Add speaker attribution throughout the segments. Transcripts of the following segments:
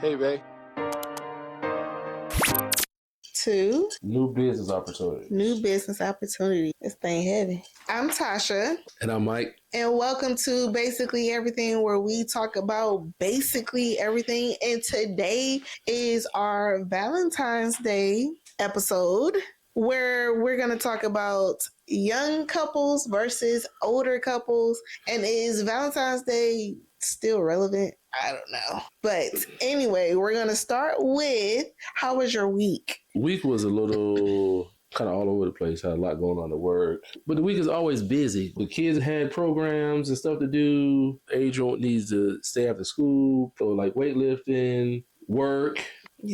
Speaker 1: Hey, babe.
Speaker 2: To
Speaker 3: New business opportunity.
Speaker 2: This thing heavy. I'm Tosha.
Speaker 3: And I'm Mike.
Speaker 2: And welcome to Baesically Everything, where we talk about basically everything. And today is our Valentine's Day episode, where we're going to talk about young couples versus older couples. And is Valentine's Day still relevant? I don't know. But anyway, we're going to start with, how was your week?
Speaker 3: Week was a little kind of all over the place. Had a lot going on at work. But the week is always busy. The kids had programs and stuff to do. Adrian needs to stay after school for like weightlifting, work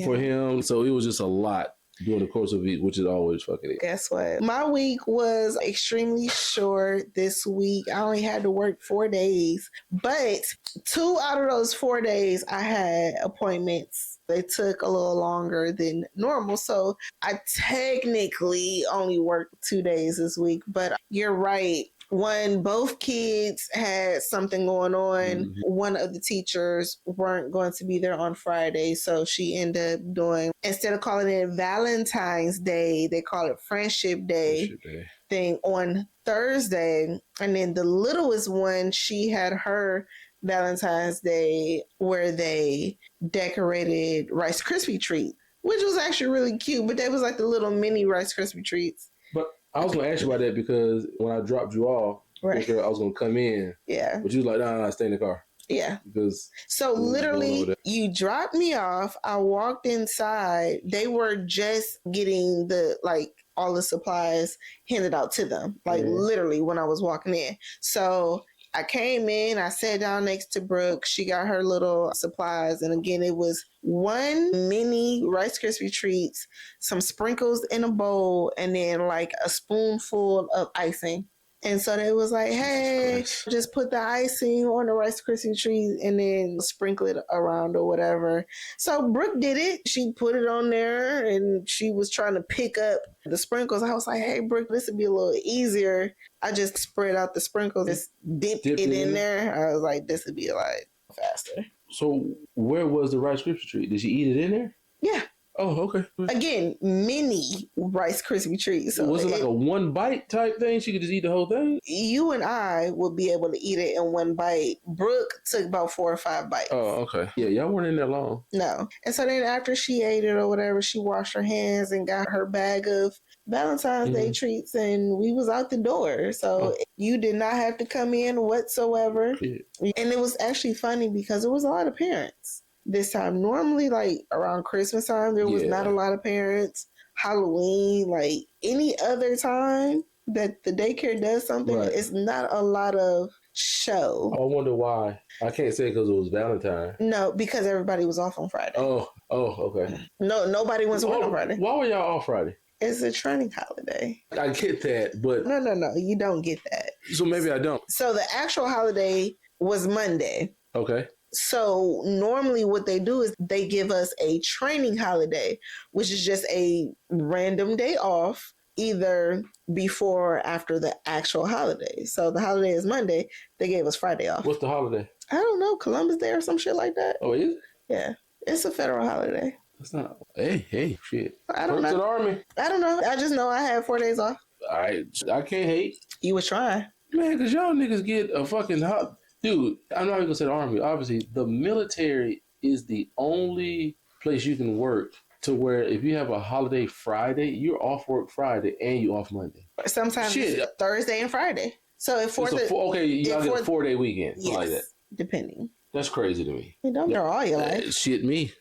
Speaker 3: for him. So it was just a lot during the course of the week, which is always fucking it.
Speaker 2: Guess what? My week was extremely short this week. I only had to work 4 days, but 2 out of those 4 days I had appointments. They took a little longer than normal. So I technically only worked 2 days this week, but you're right. When both kids had something going on, one of the teachers weren't going to be there on Friday. So she ended up doing, instead of calling it Valentine's Day, they call it Friendship Day thing on Thursday. And then the littlest one, she had her Valentine's Day where they decorated Rice Krispie treats, which was actually really cute. But they was like the little mini Rice Krispie treats.
Speaker 3: But I was going to ask you about that because when I dropped you off, I was going to come in.
Speaker 2: Yeah.
Speaker 3: But you was like, no, stay in the car.
Speaker 2: Yeah.
Speaker 3: Because
Speaker 2: so literally, you dropped me off. I walked inside. They were just getting all the supplies handed out to them. Literally when I was walking in. So I came in, I sat down next to Brooke. She got her little supplies. And again, it was one mini Rice Krispie treats, some sprinkles in a bowl, and then like a spoonful of icing. And so they was like, hey, just put the icing on the Rice Krispie treat and then sprinkle it around or whatever. So Brooke did it. She put it on there and she was trying to pick up the sprinkles. I was like, hey, Brooke, this would be a little easier. I just spread out the sprinkles, just dipped it in there. I was like, this would be a lot faster.
Speaker 3: So where was the Rice Krispie treat? Did she eat it in there?
Speaker 2: Yeah.
Speaker 3: Oh, okay.
Speaker 2: Again, mini Rice Krispie treats. So
Speaker 3: was it like a one bite type thing? She could just eat the whole thing?
Speaker 2: You and I would be able to eat it in one bite. Brooke took about 4 or 5 bites.
Speaker 3: Oh, okay. Yeah, y'all weren't in there long.
Speaker 2: No. And so then after she ate it or whatever, she washed her hands and got her bag of Valentine's Day treats, and we was out the door. So you did not have to come in whatsoever. Yeah. And it was actually funny because there was a lot of parents this time. Normally, like around Christmas time, there was not a lot of parents. Halloween, like any other time that the daycare does something, it's not a lot of show.
Speaker 3: I wonder why. I can't say because it was Valentine.
Speaker 2: No, because everybody was off on Friday.
Speaker 3: Oh, okay.
Speaker 2: No, nobody went to work on Friday.
Speaker 3: Why were y'all off Friday?
Speaker 2: It's a training holiday.
Speaker 3: I get that, but...
Speaker 2: No, you don't get that.
Speaker 3: So maybe I don't.
Speaker 2: So the actual holiday was Monday.
Speaker 3: Okay.
Speaker 2: So normally what they do is they give us a training holiday, which is just a random day off, either before or after the actual holiday. So the holiday is Monday. They gave us Friday off.
Speaker 3: What's the holiday?
Speaker 2: I don't know. Columbus Day or some shit like that.
Speaker 3: Oh, is it?
Speaker 2: Yeah. It's a federal holiday.
Speaker 3: That's not... Hey, shit.
Speaker 2: I don't know.
Speaker 3: To the Army.
Speaker 2: I don't know. I just know I had 4 days off.
Speaker 3: I can't hate.
Speaker 2: You was trying.
Speaker 3: Man, because y'all niggas get a fucking hot... Dude, I'm not even going to say the Army. Obviously, the military is the only place you can work to where if you have a holiday Friday, you're off work Friday and you off Monday.
Speaker 2: Sometimes it's Thursday and Friday. So if
Speaker 3: y'all get a 4-day weekend, something like that.
Speaker 2: Depending.
Speaker 3: That's crazy to me.
Speaker 2: You don't know all your life.
Speaker 3: Shit me.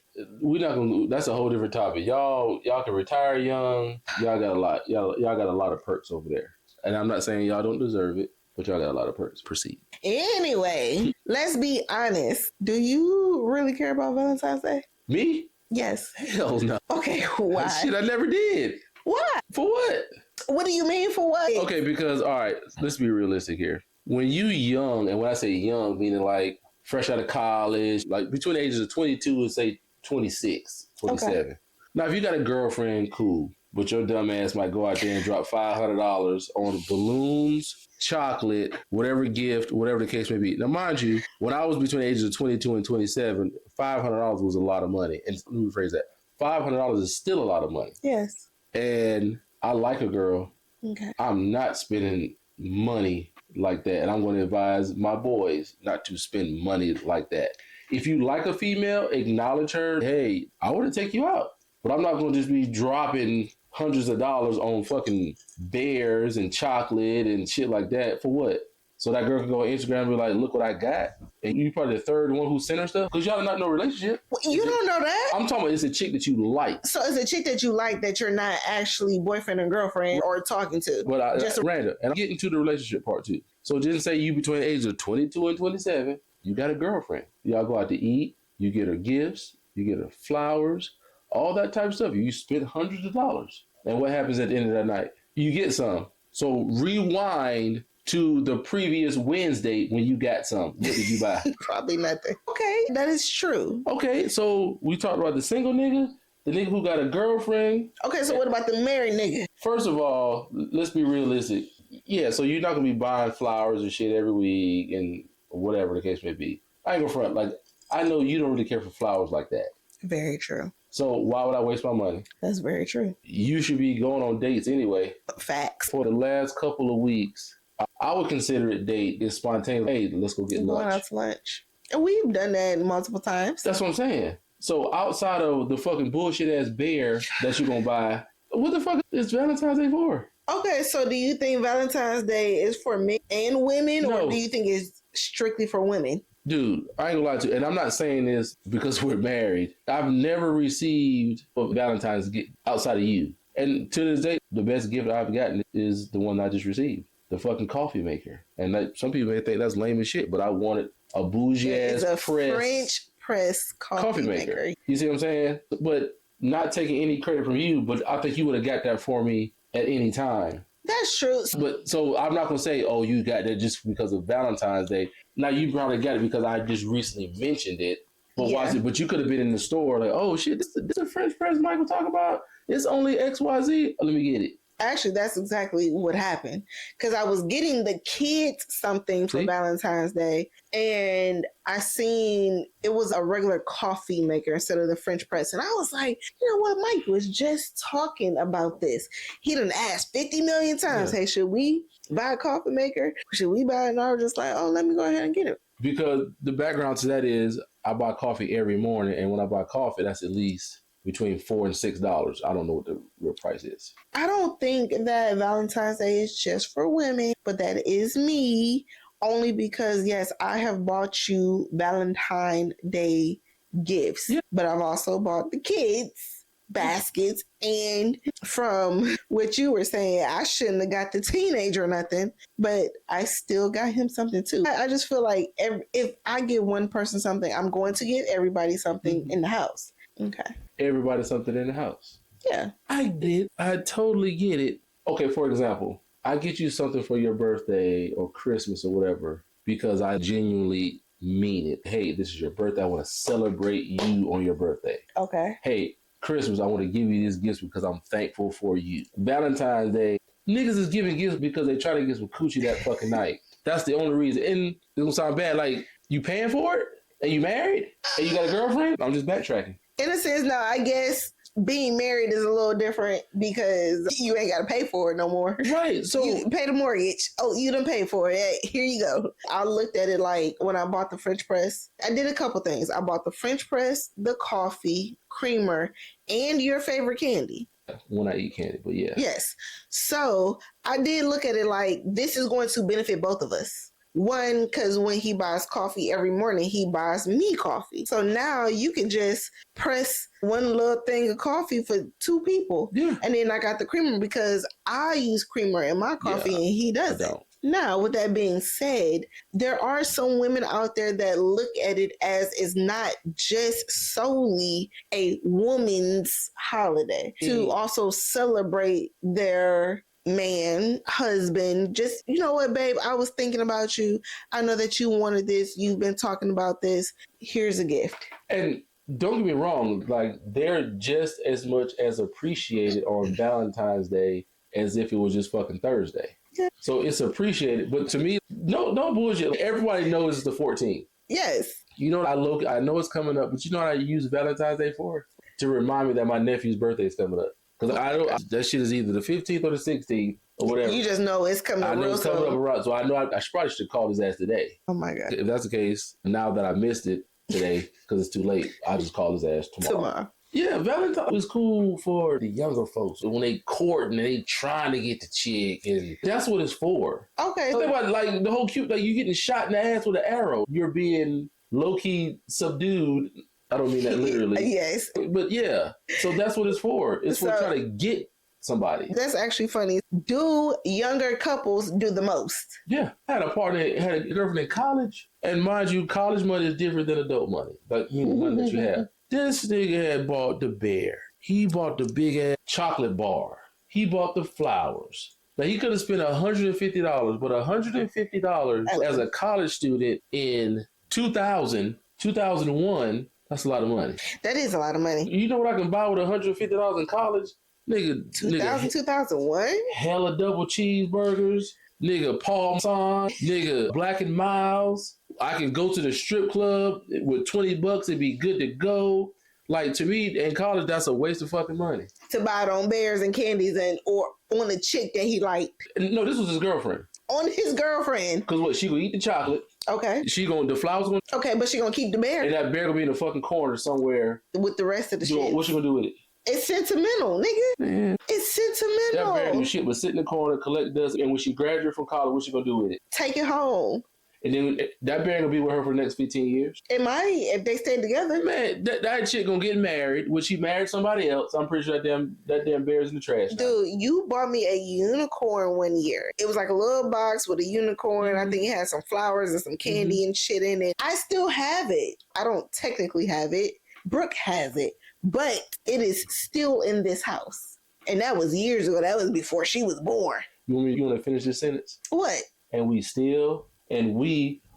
Speaker 3: We're not gonna. That's a whole different topic. Y'all can retire young. Y'all got a lot. Y'all got a lot of perks over there. And I'm not saying y'all don't deserve it, but y'all got a lot of perks. Proceed.
Speaker 2: Anyway, let's be honest. Do you really care about Valentine's Day?
Speaker 3: Me?
Speaker 2: Yes.
Speaker 3: Hell no.
Speaker 2: Okay, why?
Speaker 3: Shit, I never did.
Speaker 2: Why?
Speaker 3: For what?
Speaker 2: What do you mean for what?
Speaker 3: Okay, because all right, let's be realistic here. When you young, and when I say young, meaning like fresh out of college, like between the ages of 22 and say 26, 27. Okay. Now, if you got a girlfriend, cool. but your dumb ass might go out there and drop $500 on balloons, chocolate, whatever gift, whatever the case may be. Now, mind you, when I was between the ages of 22 and 27, $500 was a lot of money. And let me rephrase that. $500 is still a lot of money.
Speaker 2: Yes.
Speaker 3: And I like a girl.
Speaker 2: Okay.
Speaker 3: I'm not spending money like that. And I'm going to advise my boys not to spend money like that. If you like a female, acknowledge her. Hey, I want to take you out. But I'm not going to just be dropping hundreds of dollars on fucking bears and chocolate and shit like that. For what? So that girl can go on Instagram and be like, look what I got. And you probably the third one who sent her stuff. Because y'all not no relationship.
Speaker 2: You don't know that?
Speaker 3: I'm talking about it's a chick that you like.
Speaker 2: So it's a chick that you like that you're not actually boyfriend and girlfriend or talking to.
Speaker 3: But just random. And I'm getting to the relationship part too. So just say you between the ages of 22 and 27, you got a girlfriend. Y'all go out to eat. You get her gifts. You get her flowers. All that type of stuff. You spend hundreds of dollars. And what happens at the end of that night? You get some. So rewind to the previous Wednesday when you got some. What did you buy?
Speaker 2: Probably nothing. Okay, that is true.
Speaker 3: Okay, so we talked about the single nigga, the nigga who got a girlfriend.
Speaker 2: Okay, so what about the married nigga?
Speaker 3: First of all, let's be realistic. Yeah, so you're not going to be buying flowers and shit every week and whatever the case may be. I ain't gonna front. Like, I know you don't really care for flowers like that.
Speaker 2: Very true.
Speaker 3: So why would I waste my money?
Speaker 2: That's very true.
Speaker 3: You should be going on dates anyway.
Speaker 2: Facts.
Speaker 3: For the last couple of weeks, I would consider it date is spontaneous. Hey, let's go get lunch.
Speaker 2: Going out to lunch. And we've done that multiple times.
Speaker 3: That's what I'm saying. So outside of the fucking bullshit ass bear that you're gonna buy, what the fuck is Valentine's Day for?
Speaker 2: Okay, so do you think Valentine's Day is for men and women,
Speaker 3: No.
Speaker 2: or do you think it's strictly for women?
Speaker 3: Dude, I ain't gonna lie to you, and I'm not saying this because we're married. I've never received a Valentine's gift outside of you. And to this day, the best gift I've gotten is the one I just received. The fucking coffee maker. And that, some people may think that's lame as shit, but I wanted a bougie ass
Speaker 2: French press coffee maker.
Speaker 3: You see what I'm saying? But not taking any credit from you, but I think you would have got that for me at any time.
Speaker 2: That's true.
Speaker 3: But so I'm not gonna say, oh, you got that just because of Valentine's Day. Now you probably got it because I just recently mentioned it. But watch it. But you could have been in the store like, oh shit, this is a French press Michael talk about. It's only XYZ. Let me get it.
Speaker 2: Actually, that's exactly what happened. Because I was getting the kids something for Valentine's Day, and I seen it was a regular coffee maker instead of the French press. And I was like, you know what? Mike was just talking about this. He done asked 50 million times, hey, should we buy a coffee maker? Should we buy it? And I was just like, oh, let me go ahead and get it.
Speaker 3: Because the background to that is I buy coffee every morning. And when I buy coffee, that's at least between $4 and $6. I don't know what the real price is.
Speaker 2: I don't think that Valentine's Day is just for women, but that is me. Only because, yes, I have bought you Valentine Day gifts, but I've also bought the kids baskets. And from what you were saying, I shouldn't have got the teenager nothing, but I still got him something too. I just feel like if I give one person something, I'm going to give everybody something in the house. Okay.
Speaker 3: Everybody something in the house.
Speaker 2: Yeah.
Speaker 3: I did. I totally get it. Okay, for example, I get you something for your birthday or Christmas or whatever because I genuinely mean it. Hey, this is your birthday. I want to celebrate you on your birthday.
Speaker 2: Okay.
Speaker 3: Hey, Christmas, I want to give you these gifts because I'm thankful for you. Valentine's Day, niggas is giving gifts because they try to get some coochie that fucking night. That's the only reason. And it's going to sound bad. Like, you paying for it? And you married? And you got a girlfriend? I'm just backtracking.
Speaker 2: In a sense, no, I guess being married is a little different because you ain't got to pay for it no more.
Speaker 3: Right. So
Speaker 2: you pay the mortgage. Oh, you done paid for it. Hey, here you go. I looked at it like when I bought the French press, I did a couple things. I bought the French press, the coffee, creamer, and your favorite candy.
Speaker 3: When I eat candy, but yeah.
Speaker 2: Yes. So I did look at it like this is going to benefit both of us. One, because when he buys coffee every morning, he buys me coffee. So now you can just press one little thing of coffee for two people.
Speaker 3: Yeah.
Speaker 2: And then I got the creamer because I use creamer in my coffee and he doesn't. Now, with that being said, there are some women out there that look at it as it's not just solely a woman's holiday to also celebrate their man, husband, just, you know what, babe, I was thinking about you. I know that you wanted this. You've been talking about this. Here's a gift.
Speaker 3: And don't get me wrong, like they're just as much as appreciated on Valentine's Day as if it was just fucking Thursday.
Speaker 2: Yeah.
Speaker 3: So it's appreciated, but to me, no bullshit. Everybody knows it's the 14th.
Speaker 2: Yes.
Speaker 3: You know, I know it's coming up, but you know what I use Valentine's Day for? To remind me that my nephew's birthday is coming up. Because I know that shit is either the 15th or the 16th or whatever.
Speaker 2: You just know it's coming up. I know it's coming up
Speaker 3: around, so I know I probably should call his ass today.
Speaker 2: Oh my God.
Speaker 3: If that's the case, now that I missed it today because it's too late, I'll just call his ass tomorrow. Yeah, Valentine was cool for the younger folks when they courting and they trying to get the chick, and that's what it's for.
Speaker 2: Okay.
Speaker 3: So like the whole cute, like you getting shot in the ass with an arrow, you're being low key subdued. I don't mean that literally.
Speaker 2: Yes.
Speaker 3: But yeah, so that's what it's for. It's for trying to get somebody.
Speaker 2: That's actually funny. Do younger couples do the most?
Speaker 3: Yeah. I had a partner, had a girlfriend in college. And mind you, college money is different than adult money. Like, you know, money that you have. This nigga had bought the bear. He bought the big ass chocolate bar. He bought the flowers. Now, he could have spent $150, but $150 as a college student in 2001, that's a lot of money.
Speaker 2: That is a lot of money.
Speaker 3: You know what I can buy with $150 in college? Nigga,
Speaker 2: 2001?
Speaker 3: Hella double cheeseburgers. Nigga, Parmesan. Nigga, Black and Miles. I can go to the strip club with $20 and be good to go. Like, to me, in college, that's a waste of fucking money.
Speaker 2: To buy it on bears and candies or on a chick that he liked.
Speaker 3: No, this was his girlfriend.
Speaker 2: On his girlfriend.
Speaker 3: Because what, she gonna eat the chocolate.
Speaker 2: Okay.
Speaker 3: The flowers gonna.
Speaker 2: Okay, but she gonna keep the bear.
Speaker 3: And that bear gonna be in the fucking corner somewhere.
Speaker 2: With the rest of the shit.
Speaker 3: What she gonna do with it?
Speaker 2: It's sentimental, nigga. Man. It's sentimental.
Speaker 3: That bear do shit, but sit in the corner, collect dust, and when she graduates from college, what she gonna do with it?
Speaker 2: Take it home.
Speaker 3: And then that bear gonna be with her for the next 15 years.
Speaker 2: It might, if they stay together.
Speaker 3: Man, that chick gonna get married. When she married somebody else, I'm pretty sure that damn bear's in the trash.
Speaker 2: Dude, you bought me a unicorn one year. It was like a little box with a unicorn. I think it had some flowers and some candy and shit in it. I still have it. I don't technically have it. Brooke has it. But it is still in this house. And that was years ago. That was before she was born.
Speaker 3: You want to finish this sentence?
Speaker 2: What?
Speaker 3: And we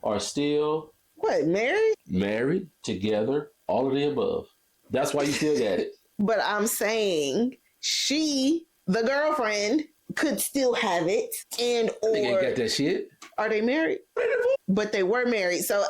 Speaker 3: are still...
Speaker 2: What, married?
Speaker 3: Married, together, all of the above. That's why you still got it.
Speaker 2: But I'm saying she, the girlfriend, could still have it. Or...
Speaker 3: They ain't got that shit.
Speaker 2: Are they married? But they were married, so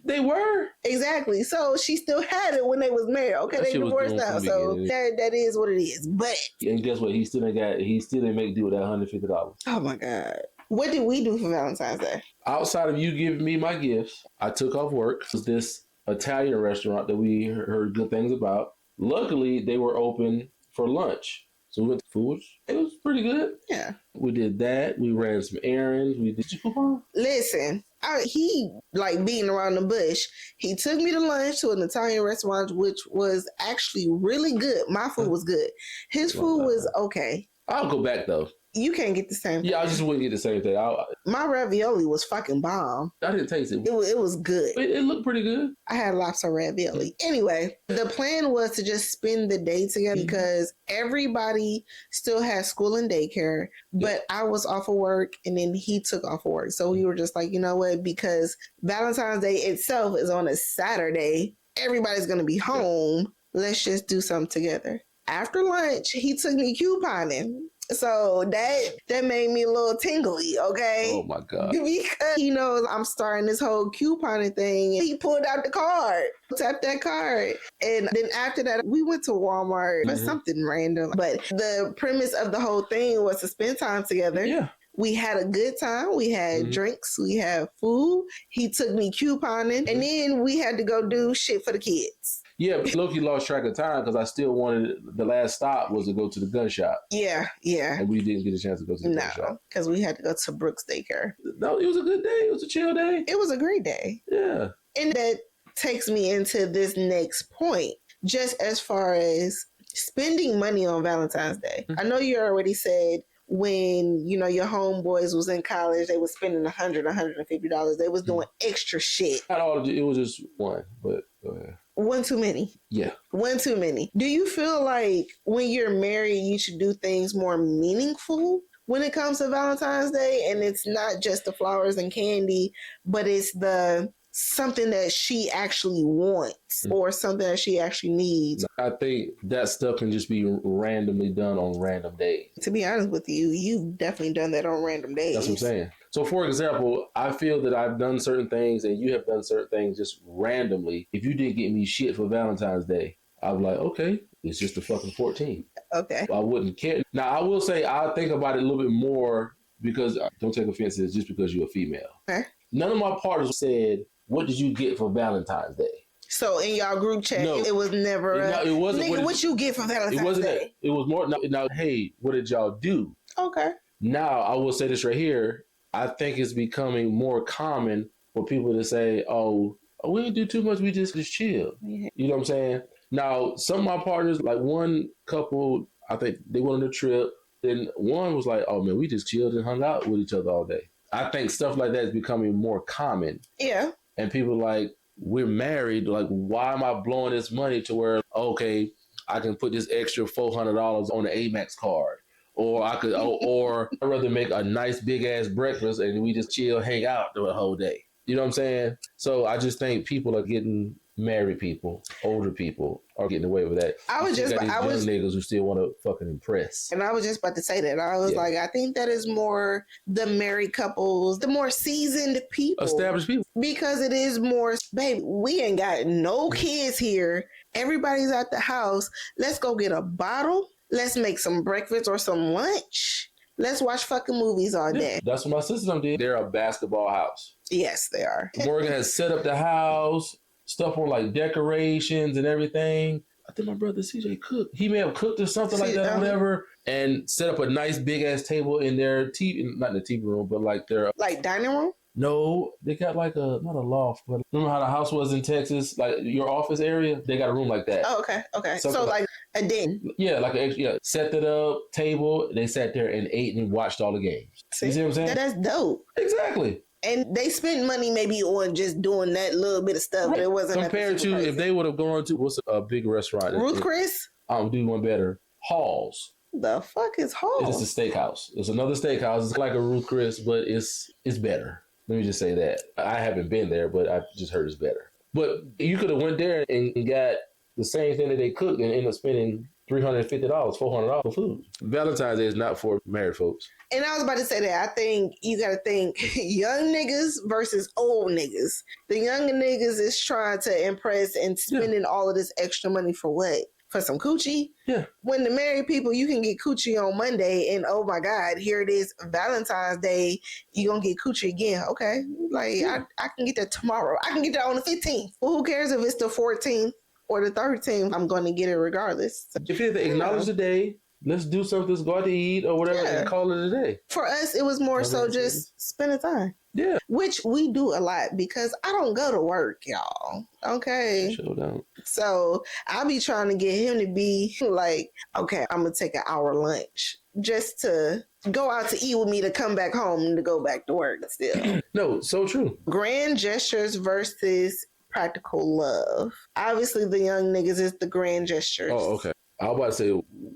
Speaker 3: they were
Speaker 2: exactly. So she still had it when they was married. Okay, they divorced now, so that is what it is. But
Speaker 3: and guess what? He still didn't make do with that $150.
Speaker 2: Oh my God! What did we do for Valentine's Day?
Speaker 3: Outside of you giving me my gifts, I took off work. It was this Italian restaurant that we heard good things about. Luckily, they were open for lunch. So we went to food. It was pretty good.
Speaker 2: Yeah.
Speaker 3: We did that. We ran some errands. Did you coupon?
Speaker 2: Listen, he like beating around the bush. He took me to lunch to an Italian restaurant, which was actually really good. My food was good. His food was okay.
Speaker 3: I'll go back though.
Speaker 2: You can't get the same thing.
Speaker 3: Yeah, I just wouldn't get the same thing.
Speaker 2: My ravioli was fucking bomb.
Speaker 3: I didn't taste it.
Speaker 2: It was good.
Speaker 3: It looked pretty good.
Speaker 2: I had lobster ravioli. Anyway, the plan was to just spend the day together because everybody still had school and daycare, but I was off of work and then he took off of work. So we were just like, you know what? Because Valentine's Day itself is on a Saturday. Everybody's going to be home. Let's just do something together. After lunch, he took me couponing. So that made me a little tingly, okay?
Speaker 3: Oh my God.
Speaker 2: Because he knows I'm starting this whole couponing thing. He pulled out the card, tapped that card. And then after that, we went to Walmart for something random. But the premise of the whole thing was to spend time together.
Speaker 3: Yeah.
Speaker 2: We had a good time. We had drinks. We had food. He took me couponing. And then we had to go do shit for the kids.
Speaker 3: Yeah, Loki lost track of time because I still wanted, the last stop was to go to the gun shop.
Speaker 2: Yeah.
Speaker 3: And we didn't get a chance to go to the gun shop.
Speaker 2: No, because we had to go to Brooks Daycare.
Speaker 3: No, it was a good day. It was a chill day.
Speaker 2: It was a great day.
Speaker 3: Yeah.
Speaker 2: And that takes me into this next point, just as far as spending money on Valentine's Day. I know you already said when, you know, your homeboys was in college, they was spending $100, $150. They was doing extra shit.
Speaker 3: Not all of it. It was just one, but go ahead.
Speaker 2: One too many.
Speaker 3: Yeah.
Speaker 2: One too many. Do you feel like when you're married, you should do things more meaningful when it comes to Valentine's Day? And it's not just the flowers and candy, but it's the something that she actually wants or something that she actually needs.
Speaker 3: I think that stuff can just be randomly done on random days.
Speaker 2: To be honest with you, you've definitely done that on random days.
Speaker 3: That's what I'm saying. So, for example, I feel that I've done certain things and you have done certain things just randomly. If you didn't get me shit for Valentine's Day, I'd be like, okay, it's just the fucking 14th.
Speaker 2: Okay.
Speaker 3: I wouldn't care. Now, I will say I think about it a little bit more because, don't take offense to this, just because you're a female.
Speaker 2: Okay.
Speaker 3: None of my partners said, what did you get for Valentine's Day?
Speaker 2: So in y'all group chat, it was never
Speaker 3: it wasn't.
Speaker 2: Nigga, what you get for Valentine's
Speaker 3: It wasn't
Speaker 2: Day?
Speaker 3: that. It was more, now, hey, what did y'all do?
Speaker 2: Okay.
Speaker 3: Now, I will say this right here. I think it's becoming more common for people to say, oh we didn't do too much, we just chill.
Speaker 2: Yeah.
Speaker 3: You know what I'm saying? Now, some of my partners, like one couple, I think they went on a trip. Then one was like, oh man, we just chilled and hung out with each other all day. I think stuff like that is becoming more common.
Speaker 2: Yeah.
Speaker 3: And people like, we're married. Like, why am I blowing this money to where, okay, I can put this extra $400 on the Amex card? Or I could, or I'd rather make a nice big ass breakfast and we just chill, hang out the whole day. You know what I'm saying? So I just think people are getting, married people, older people are getting away with that.
Speaker 2: I was
Speaker 3: niggas who still want to fucking impress.
Speaker 2: And I was just about to say that. I was like, I think that is more the married couples, the more seasoned people,
Speaker 3: established people,
Speaker 2: because it is more, babe, we ain't got no kids here. Everybody's at the house. Let's go get a bottle. Let's make some breakfast or some lunch. Let's watch fucking movies all day.
Speaker 3: That's what my sister did. They're a basketball house.
Speaker 2: Yes, they are.
Speaker 3: Morgan has set up the house, stuff on like decorations and everything. I think my brother CJ cooked. He may have cooked or something like that or whatever, and set up a nice big ass table in their TV, not in the TV room, but like their
Speaker 2: like dining room.
Speaker 3: No, they got like not a loft, but remember how the house was in Texas, like your office area? They got a room like that.
Speaker 2: Oh, okay. So like a den.
Speaker 3: Yeah, like set it up, table. They sat there and ate and watched all the games. You see what I'm saying?
Speaker 2: That's dope.
Speaker 3: Exactly.
Speaker 2: And they spent money maybe on just doing that little bit of stuff, but it wasn't
Speaker 3: compared to if they would have gone to what's a big restaurant.
Speaker 2: Ruth Chris?
Speaker 3: I'll do one better. Halls.
Speaker 2: The fuck is Halls?
Speaker 3: It's a steakhouse. It's another steakhouse. It's like a Ruth Chris, but it's better. Let me just say that. I haven't been there, but I've just heard it's better. But you could have went there and got the same thing that they cooked and ended up spending $350, $400 for food. Valentine's Day is not for married folks.
Speaker 2: And I was about to say that. I think you got to think young niggas versus old niggas. The younger niggas is trying to impress and spending all of this extra money for what? For some coochie?
Speaker 3: Yeah.
Speaker 2: When the married people, you can get coochie on Monday and oh my God, here it is Valentine's Day. You're going to get coochie again. Okay. Like I can get that tomorrow. I can get that on the 15th. Well, who cares if it's the 14th or the 13th? I'm going to get it regardless.
Speaker 3: If you have to acknowledge the day, let's do something, let's go out to eat or whatever and call it a day.
Speaker 2: For us, it was more so just spending time.
Speaker 3: Yeah.
Speaker 2: Which we do a lot because I don't go to work, y'all. Okay.
Speaker 3: Sure don't.
Speaker 2: So I'll be trying to get him to be like, okay, I'm going to take an hour lunch just to go out to eat with me to come back home and to go back to work still.
Speaker 3: No, so true.
Speaker 2: Grand gestures versus practical love. Obviously, the young niggas is the grand gestures.
Speaker 3: Oh, okay. I was about to say,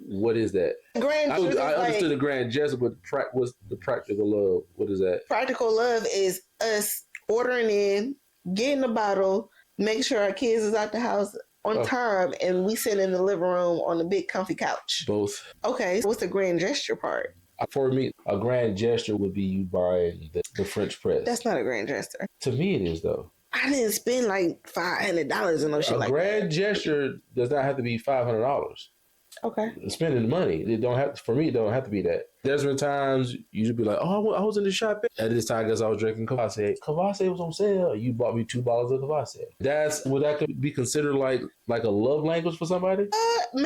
Speaker 3: what is that?
Speaker 2: Grand gestures
Speaker 3: I understood the grand gesture, but what's the practical love? What is that?
Speaker 2: Practical love is us ordering in, getting a bottle, make sure our kids is out the house on time, and we sit in the living room on the big comfy couch.
Speaker 3: Both.
Speaker 2: Okay, so what's the grand gesture part?
Speaker 3: For me, a grand gesture would be you buying the French press.
Speaker 2: That's not a grand gesture.
Speaker 3: To me, it is, though.
Speaker 2: I didn't spend like $500 on no shit like that.
Speaker 3: A grand gesture does not have to be $500.
Speaker 2: Okay.
Speaker 3: Spending money, it don't have to, for me, it don't have to be that. There's been times you should be like, oh, I was in the shop. At this time, I guess I was drinking Kvasse. Kvasse was on sale. You bought me 2 bottles of Kvasse. Would that could be considered like a love language for somebody?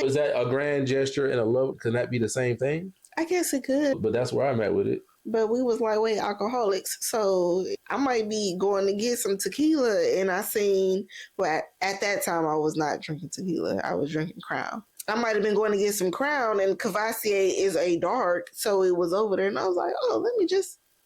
Speaker 3: Is that a grand gesture and a love? Can that be the same thing?
Speaker 2: I guess it could.
Speaker 3: But that's where I'm at with it.
Speaker 2: But we was lightweight alcoholics, so I might be going to get some tequila, and I seen, well, at that time I was not drinking tequila. I was drinking Crown. I might have been going to get some Crown, and Cavassier is a dark, so it was over there, and I was like, oh,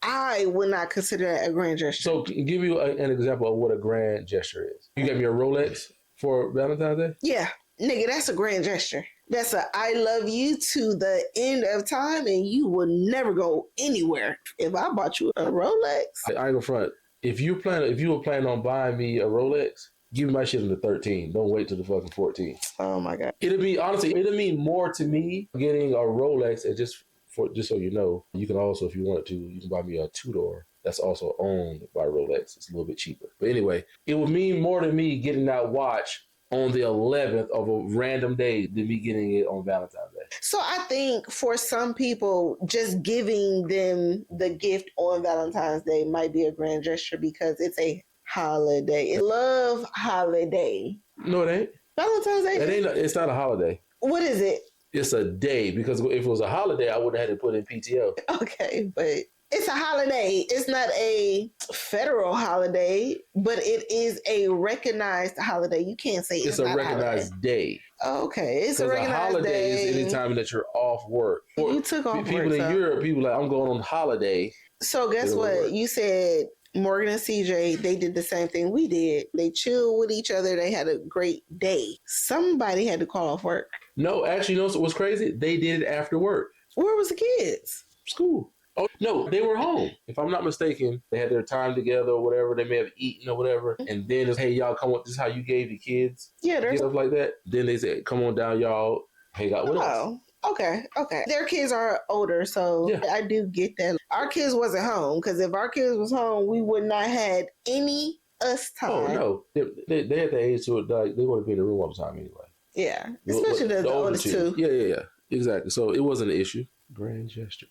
Speaker 2: I would not consider that a grand gesture.
Speaker 3: So give you an example of what a grand gesture is. You got me a Rolex for Valentine's Day?
Speaker 2: Yeah. Nigga, that's a grand gesture. That's a I love you to the end of time, and you will never go anywhere. If I bought you a Rolex.
Speaker 3: I ain't gonna front. if you were planning on buying me a Rolex, give me my shit on the 13. Don't wait till the fucking 14.
Speaker 2: Oh my God.
Speaker 3: It'll mean more to me getting a Rolex, and just so you know, you can also, if you wanted to, you can buy me a two-door that's also owned by Rolex. It's a little bit cheaper. But anyway, it would mean more to me getting that watch on the 11th of a random day than me getting it on Valentine's Day.
Speaker 2: So I think for some people, just giving them the gift on Valentine's Day might be a grand gesture because it's a holiday. It's love holiday.
Speaker 3: No, it ain't.
Speaker 2: Valentine's Day?
Speaker 3: It's not a holiday.
Speaker 2: What is it?
Speaker 3: It's a day, because if it was a holiday, I would have had to put in PTO.
Speaker 2: Okay, but it's a holiday. It's not a federal holiday, but it is a recognized holiday. You can't say it's
Speaker 3: a recognized day.
Speaker 2: Okay, it's a recognized
Speaker 3: holiday
Speaker 2: day.
Speaker 3: Is any time that you're off work.
Speaker 2: You took off
Speaker 3: people
Speaker 2: work.
Speaker 3: In Europe, people like, I'm going on holiday.
Speaker 2: So guess what? You said Morgan and CJ, they did the same thing we did. They chilled with each other. They had a great day. Somebody had to call off work.
Speaker 3: No, actually, you know what's crazy? They did it after work.
Speaker 2: Where was the kids?
Speaker 3: School. Oh, no, they were home. If I'm not mistaken, they had their time together or whatever. They may have eaten or whatever. And then it's, hey, y'all, come on. This is how you gave your kids.
Speaker 2: Yeah, there's
Speaker 3: stuff like that. Then they said, come on down, y'all. Hang out with us.
Speaker 2: Okay. Their kids are older, so yeah. I do get that. Our kids wasn't home, because if our kids was home, we would not had any us time.
Speaker 3: Oh, no. They had the age to it, like, they want to be in the room all the time anyway.
Speaker 2: Yeah, especially the oldest two.
Speaker 3: Yeah. Exactly. So it wasn't an issue. Grand gesture.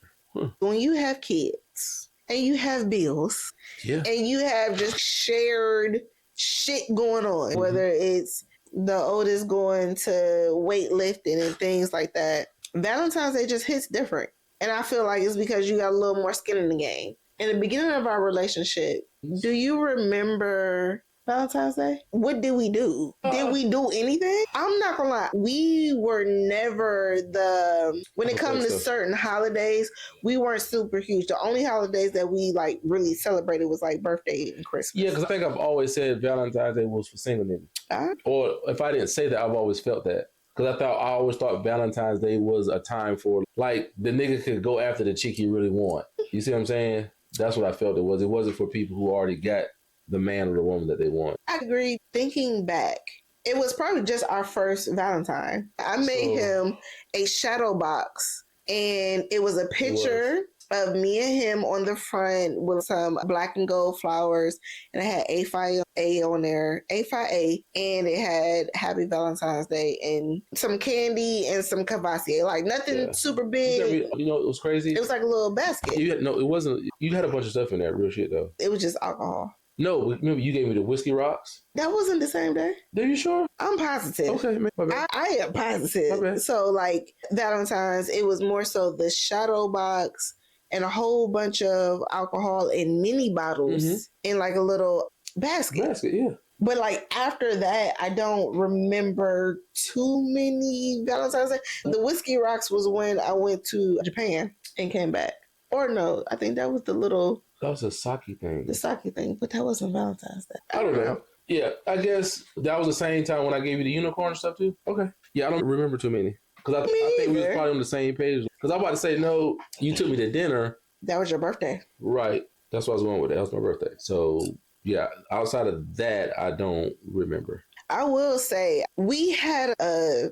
Speaker 2: When you have kids and you have bills, and you have just shared shit going on, whether it's the oldest going to weightlifting and things like that, Valentine's Day just hits different. And I feel like it's because you got a little more skin in the game. In the beginning of our relationship, do you remember Valentine's Day? What did we do? Did we do anything? I'm not gonna lie. We were never when it comes to certain holidays, we weren't super huge. The only holidays that we like really celebrated was like birthday and Christmas.
Speaker 3: Yeah, because I think I've always said Valentine's Day was for single niggas. Or if I didn't say that, I've always felt that. Because I always thought Valentine's Day was a time for, like, the nigga could go after the chick you really want. You see what I'm saying? That's what I felt it was. It wasn't for people who already got the man or the woman that they want.
Speaker 2: I agree. Thinking back, it was probably just our first Valentine. I made him a shadow box, and it was a picture of me and him on the front with some black and gold flowers, and it had A on there, A5A, and it had Happy Valentine's Day and some candy and some Cavassier, like nothing super big.
Speaker 3: You know, it was crazy.
Speaker 2: It was like a little basket.
Speaker 3: It wasn't. You had a bunch of stuff in there, real shit though.
Speaker 2: It was just alcohol.
Speaker 3: No, remember you gave me the whiskey rocks?
Speaker 2: That wasn't the same day.
Speaker 3: Are you sure?
Speaker 2: I'm positive.
Speaker 3: Okay, man.
Speaker 2: I am positive. So like Valentine's, it was more so the shadow box and a whole bunch of alcohol in mini bottles in like a little basket.
Speaker 3: Yeah.
Speaker 2: But like after that, I don't remember too many Valentine's Day. The whiskey rocks was when I went to Japan and came back. Or no, I think that was the little...
Speaker 3: That was a sake thing.
Speaker 2: The sake thing, but that wasn't Valentine's Day.
Speaker 3: I don't know. Yeah, I guess that was the same time when I gave you the unicorn stuff too. Okay. Yeah, I don't remember too many. Because I think we was probably on the same page. Because I'm about to say, no, you took me to dinner.
Speaker 2: That was your birthday.
Speaker 3: Right. That's what I was going with. That was my birthday. So, yeah, outside of that, I don't remember.
Speaker 2: I will say, we had a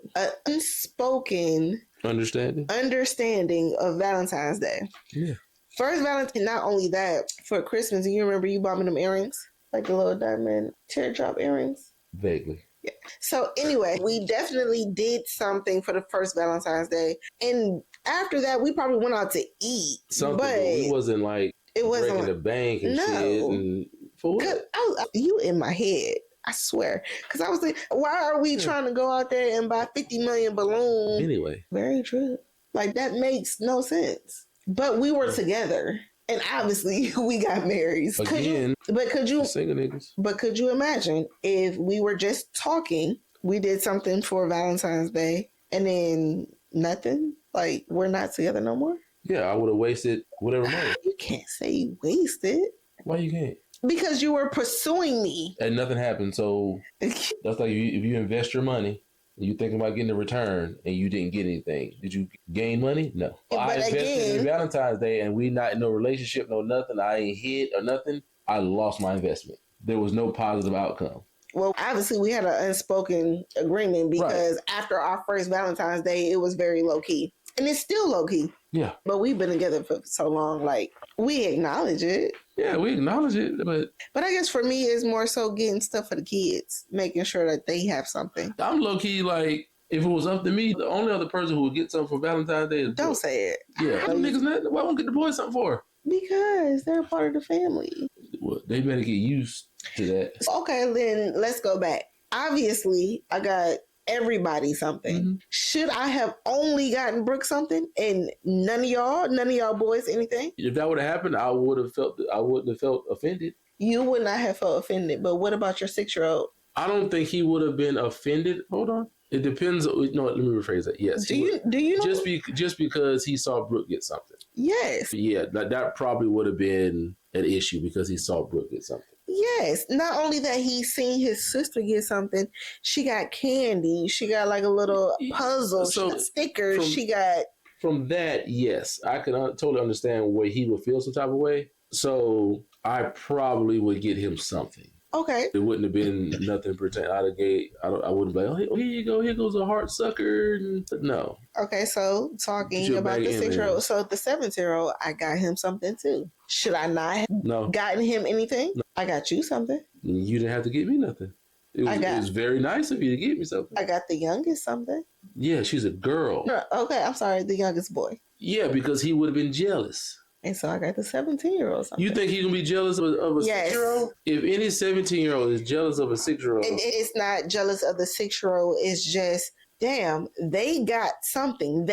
Speaker 2: unspoken understanding of Valentine's Day.
Speaker 3: Yeah.
Speaker 2: First Valentine, not only that, for Christmas, you remember you bought me them earrings? Like the little diamond teardrop earrings?
Speaker 3: Vaguely.
Speaker 2: Yeah. So anyway, we definitely did something for the first Valentine's Day. And after that, we probably went out to eat.
Speaker 3: Something, but it wasn't like breaking the bank and shit. And for what?
Speaker 2: You in my head. I swear. Because I was like, why are we trying to go out there and buy 50 million balloons?
Speaker 3: Anyway.
Speaker 2: Very true. Like, that makes no sense. But we were together. And obviously, we got married.
Speaker 3: Again, single niggas.
Speaker 2: But could you imagine if we were just talking, we did something for Valentine's Day, and then nothing? Like, we're not together no more?
Speaker 3: Yeah, I would have wasted whatever money.
Speaker 2: You can't say you wasted.
Speaker 3: Why you can't?
Speaker 2: Because you were pursuing me.
Speaker 3: And nothing happened. So that's like if you invest your money, you thinking about getting a return and you didn't get anything. Did you gain money? No. But I invested in Valentine's Day and we not in no relationship, no nothing. I ain't hit or nothing. I lost my investment. There was no positive outcome.
Speaker 2: Well, obviously, we had an unspoken agreement because after our first Valentine's Day, it was very low key. And it's still low key.
Speaker 3: Yeah.
Speaker 2: But we've been together for so long, like, we acknowledge it.
Speaker 3: Yeah, we acknowledge it.
Speaker 2: But I guess for me, it's more so getting stuff for the kids, making sure that they have something.
Speaker 3: I'm low key, like, if it was up to me, the only other person who would get something for Valentine's Day is
Speaker 2: Don't say it.
Speaker 3: Yeah. Them niggas, why won't get the boys something for?
Speaker 2: Because they're part of the family.
Speaker 3: Well, they better get used to that.
Speaker 2: Okay, then let's go back. Obviously, I got everybody something. Mm-hmm. Should I have only gotten Brooke something and none of y'all boys anything?
Speaker 3: If that would have happened, I wouldn't have felt offended.
Speaker 2: You would not have felt offended, but what about your 6-year-old?
Speaker 3: I don't think he would have been offended. Hold on. It depends. No, let me rephrase that. Yes.
Speaker 2: Do you know?
Speaker 3: Just because he saw Brooke get something.
Speaker 2: Yes.
Speaker 3: Yeah, that probably would have been an issue because he saw Brooke get something.
Speaker 2: Yes. Not only that he seen his sister get something, she got candy. She got like a little puzzle. She got stickers.
Speaker 3: From that, yes. I could totally understand where he would feel some type of way. So I probably would get him something.
Speaker 2: Okay.
Speaker 3: It wouldn't have been nothing pretend. I wouldn't be like, oh, here you go. Here goes a heart sucker. No.
Speaker 2: Okay, so talking about the 6-year-old. So the 7-year-old, I got him something too. Should I not have gotten him anything? No. I got you something.
Speaker 3: You didn't have to get me nothing. It was very nice of you to get me something.
Speaker 2: I got the youngest something.
Speaker 3: Yeah, she's a girl.
Speaker 2: No, okay, I'm sorry, the youngest boy.
Speaker 3: Yeah, because he would have been jealous.
Speaker 2: And so I got the 17-year-old something.
Speaker 3: You think he's going to be jealous of a 6-year-old? If any 17-year-old is jealous of a 6-year-old.
Speaker 2: It's not jealous of the 6-year-old. It's just, damn, they got something.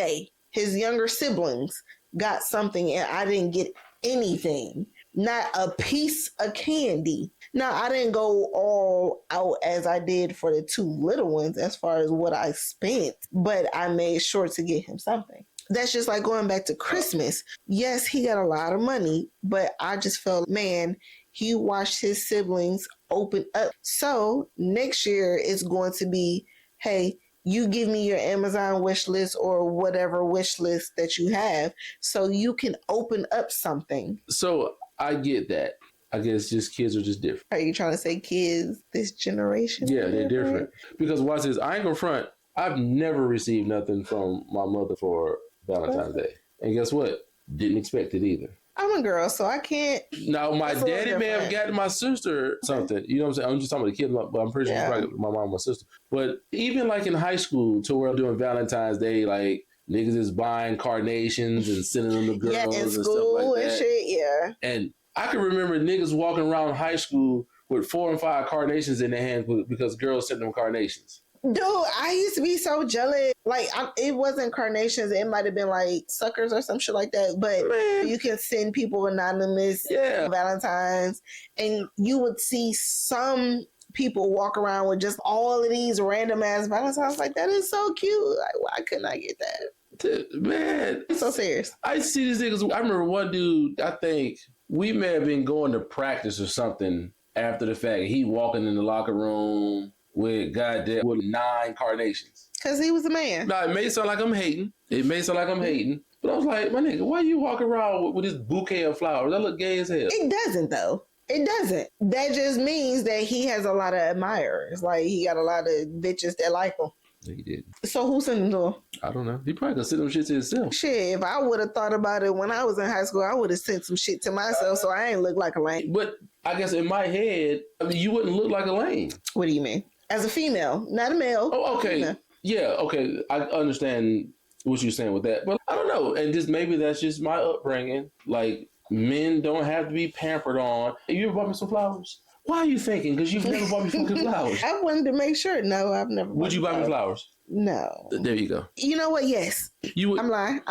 Speaker 2: His younger siblings got something and I didn't get anything. Not a piece of candy. Now, I didn't go all out as I did for the 2 little ones as far as what I spent, but I made sure to get him something. That's just like going back to Christmas. Yes, he got a lot of money, but I just felt, man, he watched his siblings open up. So next year it's going to be, hey, you give me your Amazon wish list or whatever wish list that you have so you can open up something.
Speaker 3: So I get that. I guess just kids are just different.
Speaker 2: Are you trying to say kids this generation?
Speaker 3: Yeah, they're different. Because watch this, I ain't gonna front. I've never received nothing from my mother for Valentine's Day. And guess what? Didn't expect it either.
Speaker 2: I'm a girl, so I can't.
Speaker 3: Now, my daddy may have gotten my sister something. You know what I'm saying? I'm just talking about the kids, but I'm pretty sure probably my mom and my sister. But even like in high school, to where I'm doing Valentine's Day, like niggas is buying carnations and sending them to girls and stuff like that.
Speaker 2: And shit, yeah.
Speaker 3: And I can remember niggas walking around high school with 4 and 5 carnations in their hands because girls sent them carnations.
Speaker 2: Dude, I used to be so jealous. Like, it wasn't carnations. It might have been like suckers or some shit like that. But you can send people anonymous Valentines. And you would see some people walk around with just all of these random ass Valentines. Like, that is so cute. Like, why couldn't I get that?
Speaker 3: Man.
Speaker 2: It's so serious.
Speaker 3: I see these niggas. I remember one dude, I think we may have been going to practice or something after the fact. He walking in the locker room with 9 carnations.
Speaker 2: Because he was a man.
Speaker 3: Now, it may sound like I'm hating. But I was like, my nigga, why you walking around with this bouquet of flowers? That look gay as hell.
Speaker 2: It doesn't, though. It doesn't. That just means that he has a lot of admirers. Like, he got a lot of bitches that like him.
Speaker 3: He did.
Speaker 2: So who sent them to him?
Speaker 3: I don't know. He probably could send them shit to himself.
Speaker 2: Shit, if I would have thought about it when I was in high school, I would have sent some shit to myself so I ain't look like a lame.
Speaker 3: But I guess in my head, I mean, you wouldn't look like a lame.
Speaker 2: What do you mean? As a female, not a male.
Speaker 3: Oh, okay. Yeah, okay. I understand what you're saying with that. But I don't know. And maybe that's just my upbringing. Like, men don't have to be pampered on. You ever bought me some flowers? Why are you thinking? Because you've never bought me fucking flowers.
Speaker 2: I wanted to make sure. No, I've never.
Speaker 3: Would you buy me flowers?
Speaker 2: No.
Speaker 3: There you go.
Speaker 2: You know what? Yes.
Speaker 3: You would.
Speaker 2: I'm lying.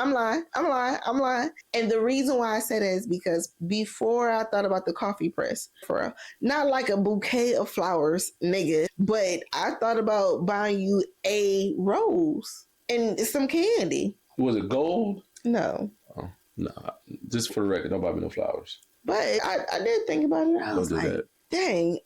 Speaker 2: And the reason why I say that is because before I thought about the coffee press, for real, not like a bouquet of flowers, nigga, but I thought about buying you a rose and some candy.
Speaker 3: Was it gold?
Speaker 2: No.
Speaker 3: Oh, no. Just for the record, don't buy me no flowers.
Speaker 2: But I did think about it. I was like, dang,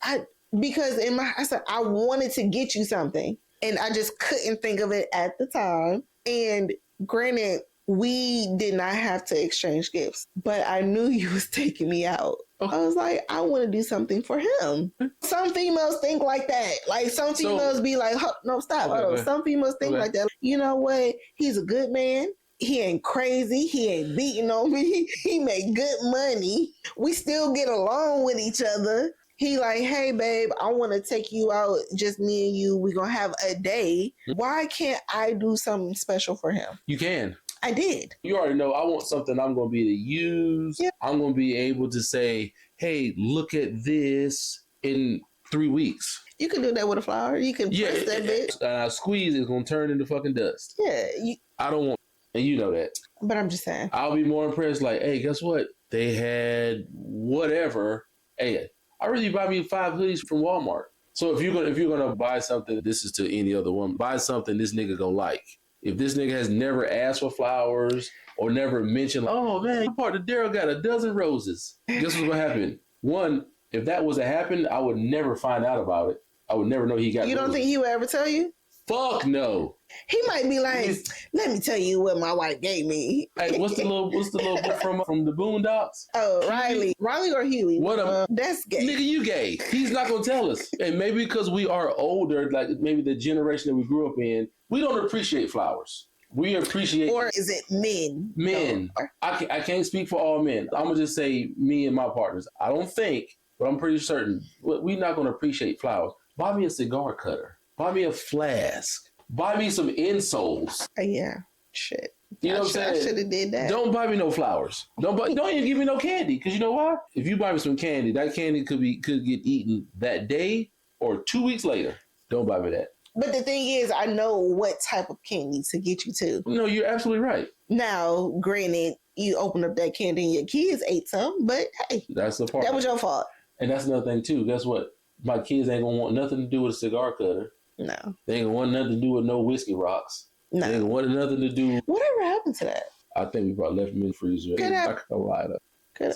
Speaker 2: because I said I wanted to get you something. And I just couldn't think of it at the time. And granted, we did not have to exchange gifts, but I knew you was taking me out. I was like, I want to do something for him. Some females think like that. Like some females be like, no, stop.
Speaker 3: Okay.
Speaker 2: Some females think like that. You know what? He's a good man. He ain't crazy. He ain't beating on me. He make good money. We still get along with each other. He like, hey, babe, I want to take you out, just me and you. We're going to have a day. Why can't I do something special for him?
Speaker 3: You can.
Speaker 2: I did.
Speaker 3: You already know I want something I'm going to be able to use. Yeah. I'm going to be able to say, hey, look at this in 3 weeks.
Speaker 2: You can do that with a flower. You can press that bitch.
Speaker 3: And I squeeze, it's going to turn into fucking dust.
Speaker 2: Yeah.
Speaker 3: I don't want, and you know that.
Speaker 2: But I'm just saying.
Speaker 3: I'll be more impressed like, hey, guess what? They had whatever. Hey, I'd rather you buy me 5 hoodies from Walmart. So if you're gonna buy something, this is to any other woman, buy something this nigga gonna like. If this nigga has never asked for flowers or never mentioned, oh man, my partner Daryl got a dozen roses. Guess what's gonna happen? One, if that was to happen, I would never find out about it. I would never know he got.
Speaker 2: You don't think he would ever tell you?
Speaker 3: Fuck no.
Speaker 2: He might be like, let me tell you what my wife gave me.
Speaker 3: Hey, what's the little book from the Boondocks?
Speaker 2: Oh, Riley or Huey? That's gay.
Speaker 3: Nigga, you gay. He's not gonna tell us. And maybe because we are older, like maybe the generation that we grew up in, we don't appreciate flowers. We appreciate.
Speaker 2: Or is it men?
Speaker 3: Men. I can't speak for all men. I'm gonna just say me and my partners. I don't think, but I'm pretty certain we're not gonna appreciate flowers. Buy me a cigar cutter. Buy me a flask. Buy me some insoles.
Speaker 2: Yeah. Shit.
Speaker 3: You know what I'm saying?
Speaker 2: I should have did that.
Speaker 3: Don't buy me no flowers. Don't even give me no candy. Because you know why? If you buy me some candy, that candy could get eaten that day or 2 weeks later. Don't buy me that.
Speaker 2: But the thing is, I know what type of candy to get you to.
Speaker 3: No, you're absolutely right.
Speaker 2: Now, granted, you opened up that candy and your kids ate some, but hey.
Speaker 3: That's the part.
Speaker 2: That was your fault.
Speaker 3: And that's another thing, too. Guess what? My kids ain't going to want nothing to do with a cigar cutter.
Speaker 2: No.
Speaker 3: They ain't going to want nothing to do with no whiskey rocks.
Speaker 2: No.
Speaker 3: They ain't going to want nothing to do.
Speaker 2: Whatever happened to that?
Speaker 3: I think we probably left them in the freezer.
Speaker 2: Could have.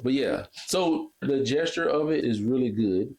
Speaker 3: But yeah, so the gesture of it is really good.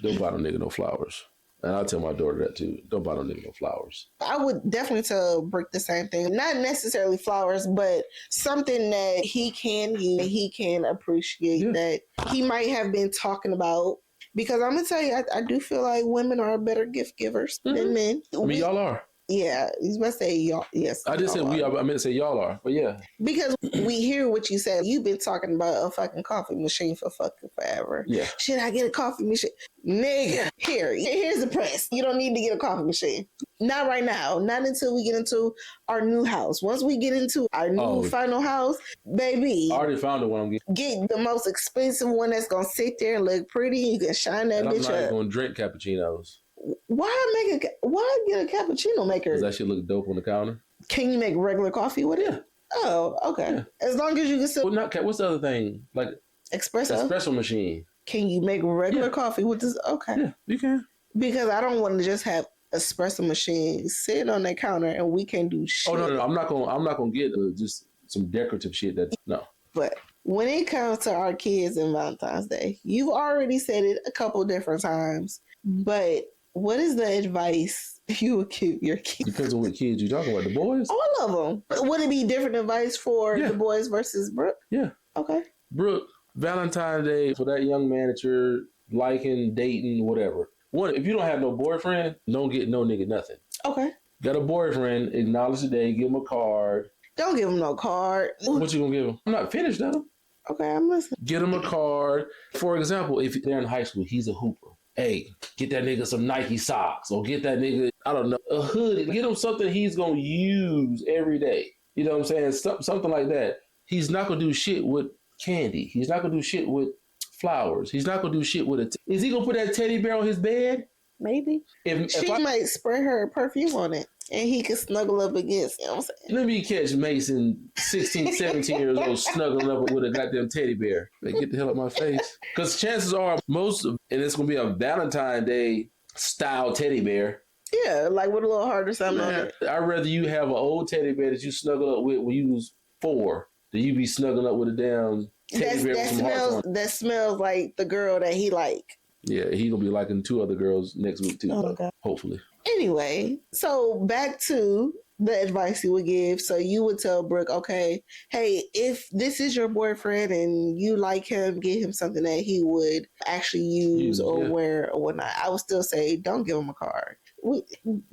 Speaker 3: Don't buy no nigga no flowers. And I'll tell my daughter that too. Don't buy no nigga no flowers.
Speaker 2: I would definitely tell Brick the same thing. Not necessarily flowers, but something that he can use, he can appreciate, that he might have been talking about. Because I'm going to tell you, I do feel like women are better gift givers than men.
Speaker 3: I mean, y'all are.
Speaker 2: Yeah, he's about to say y'all. Yes,
Speaker 3: I just said we. I meant to say y'all are, but yeah.
Speaker 2: Because we hear what you said. You've been talking about a fucking coffee machine for fucking forever.
Speaker 3: Yeah.
Speaker 2: Should I get a coffee machine? Nigga, here's the price. You don't need to get a coffee machine. Not right now. Not until we get into our new house. Once we get into our new final house, baby.
Speaker 3: I already found the one I'm getting.
Speaker 2: Get the most expensive one that's gonna sit there and look pretty. You can shine that bitch up.
Speaker 3: I'm not going to drink cappuccinos.
Speaker 2: Why get a cappuccino maker?
Speaker 3: Does that shit look dope on the counter?
Speaker 2: Can you make regular coffee with it?
Speaker 3: Yeah.
Speaker 2: Oh, okay.
Speaker 3: Yeah.
Speaker 2: As long as you can still.
Speaker 3: What's the other thing? Like espresso machine.
Speaker 2: Can you make regular coffee with this? Okay.
Speaker 3: Yeah, you can.
Speaker 2: Because I don't want to just have espresso machine sitting on that counter and we can't do shit.
Speaker 3: Oh no, I'm not gonna get just some decorative shit. No.
Speaker 2: But when it comes to our kids and Valentine's Day, you've already said it a couple different times. But what is the advice you would give your kids?
Speaker 3: Depends on what kids you're talking about. The boys?
Speaker 2: All of them. Would it be different advice for the boys versus Brooke?
Speaker 3: Yeah.
Speaker 2: Okay.
Speaker 3: Brooke, Valentine's Day for that young man that you're liking, dating, whatever. One, if you don't have no boyfriend, don't get no nigga nothing.
Speaker 2: Okay.
Speaker 3: Got a boyfriend, acknowledge the day, give him a card.
Speaker 2: Don't give him no card.
Speaker 3: What you gonna give him? I'm not finished, though.
Speaker 2: Okay, I'm listening.
Speaker 3: Get him a card. For example, if they're in high school, he's a hooper. Hey, get that nigga some Nike socks or get that nigga, I don't know, a hoodie. Get him something he's going to use every day. You know what I'm saying? Something like that. He's not going to do shit with candy. He's not going to do shit with flowers. He's not going to do shit with it. Is he going to put that teddy bear on his bed?
Speaker 2: Maybe. She might spray her perfume on it and he could snuggle up against, you know what I'm saying?
Speaker 3: Let me catch Mason, 16, 17 years old, snuggling up with a goddamn teddy bear. Like, get the hell out of my face. Because chances are and it's going to be a Valentine's Day style teddy bear.
Speaker 2: Yeah, like with a little heart or something on it.
Speaker 3: I'd rather you have an old teddy bear that you snuggle up with when you was 4 than you be snuggling up with a damn teddy bear with some hearts on it.
Speaker 2: That smells like the girl that he like.
Speaker 3: Yeah, he gonna be liking 2 other girls next week too.
Speaker 2: Oh, God.
Speaker 3: Hopefully.
Speaker 2: Anyway, so back to the advice you would give. So you would tell Brooke, okay, hey, if this is your boyfriend and you like him, get him something that he would actually use or wear or whatnot. I would still say, don't give him a card.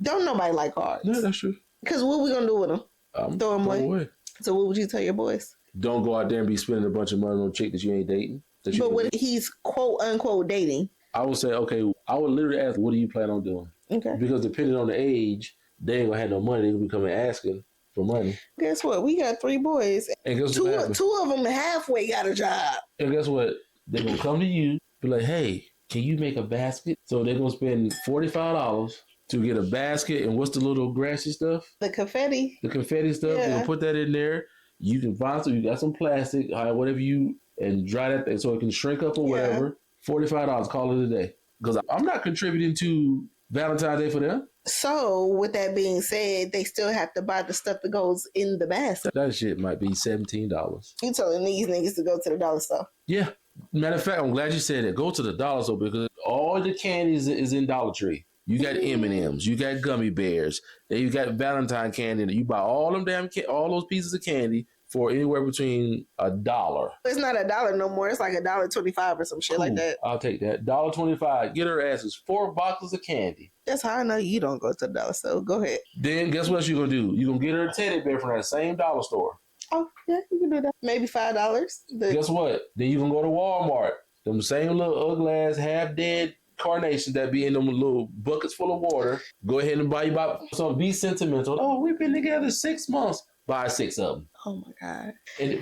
Speaker 2: Don't nobody like cards.
Speaker 3: Yeah, that's true.
Speaker 2: Because what we going to do with them? Throw them away. So what would you tell your boys?
Speaker 3: Don't go out there and be spending a bunch of money on a chick that you ain't dating.
Speaker 2: But what if he's quote unquote dating?
Speaker 3: I would say, okay, I would literally ask, what do you plan on doing?
Speaker 2: Okay.
Speaker 3: Because depending on the age, they ain't gonna have no money. They gonna be coming asking for money.
Speaker 2: Guess what? We got 3 boys. And guess two of them halfway got a job.
Speaker 3: And guess what? They're gonna come to you, be like, hey, can you make a basket? So they're gonna spend $45 to get a basket. And what's the little grassy stuff?
Speaker 2: The confetti.
Speaker 3: The confetti stuff. Yeah. They're gonna put that in there. You can find some, you got some plastic, whatever and dry that thing so it can shrink up or whatever. $45, call it a day. Because I'm not contributing to Valentine's Day for them.
Speaker 2: So, with that being said, they still have to buy the stuff that goes in the basket.
Speaker 3: That shit might be $17.
Speaker 2: You telling these niggas to go to the dollar store?
Speaker 3: Yeah. Matter of fact, I'm glad you said that. Go to the dollar store because all the candies is in Dollar Tree. You got M&Ms, you got gummy bears, then you got Valentine candy. You buy all them all those pieces of candy for anywhere between $1.
Speaker 2: It's not $1 no more. It's like $1.25 or some shit like that.
Speaker 3: I'll take that. $1.25. Get her asses 4 boxes of candy.
Speaker 2: That's how I know you don't go to the dollar store. Go ahead.
Speaker 3: Then guess what you're gonna do? You're gonna get her a teddy bear from that same dollar store.
Speaker 2: Oh yeah, you can do that. Maybe $5.
Speaker 3: Guess what? Then you can go to Walmart. Them same little ugly ass half dead carnations that be in them little buckets full of water. Go ahead and buy some. Be sentimental. Oh, we've been together 6 months. Buy 6 of them.
Speaker 2: Oh my God.